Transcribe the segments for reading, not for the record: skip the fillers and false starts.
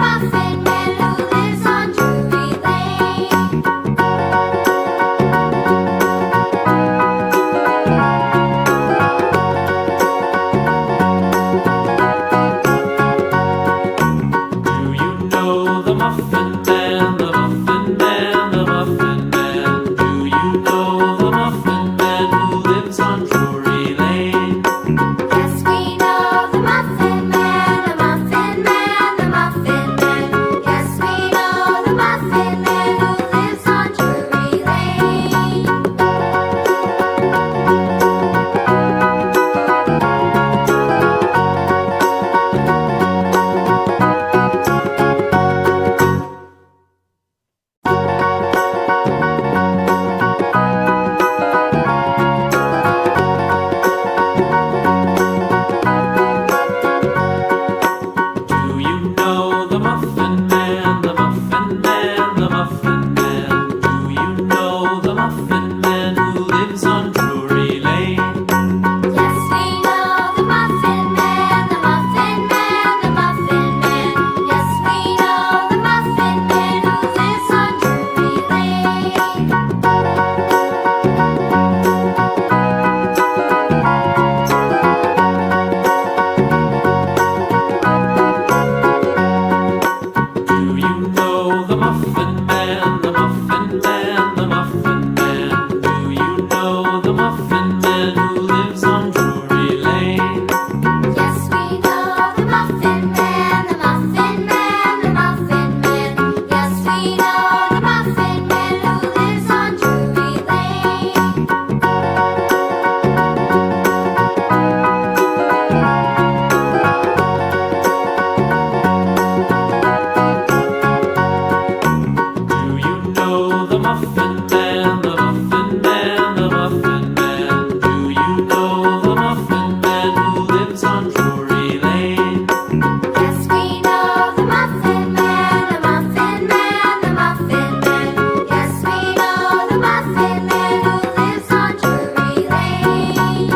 muffin man who lives on Drury Lane. Do you know the Muffin Man, the Muffin Man, the Muffin Man? Do you know the Muffin Man who lives on Drury Lane? Yes, we know the Muffin Man, the Muffin Man, the Muffin Man. Yes, we know the Muffin Man who lives on Drury Lane. Do you know the Muffin Man, the Muffin Man, the Muffin Man? Do you know the Muffin Man who lives on Drury Lane? Yes, we know the Muffin Man, the Muffin Man, the Muffin Man. Yes, we know the Muffin Man who lives on Drury Lane. Do you know the Muffin Man, the Muffin Man, the Muffin Man? Do you know the Muffin Man who lives on Drury Lane? Yes, we know the Muffin Man, the Muffin Man, the Muffin Man. Yes, we know the Muffin Man who lives on Drury Lane. Do you know the Muffin Man, the Muffin Man, the Muffin Man? Do you know the Muffin Man who lives on Drury Lane? Yes, we know the Muffin Man, the Muffin Man, the Muffin Man. Yes, we know the Muffin Man who lives on Drury Lane.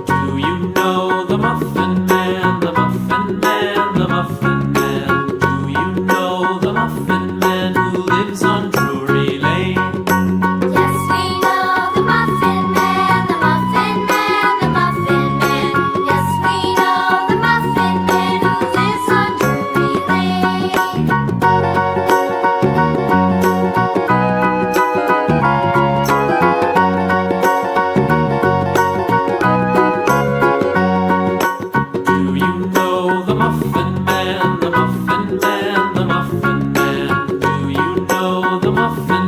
Do you know the Muffin Man, the Muffin Man, the Muffin Man? Do you know the Muffin Man who lives on Drury Lane? Yes, we know the Muffin Man, the Muffin Man, the Muffin Man. Yes, we know the Muffin Man who lives on Drury Lane. Do you know the Muffin Man, the Muffin Man, the Muffin Man? Do you know the Muffin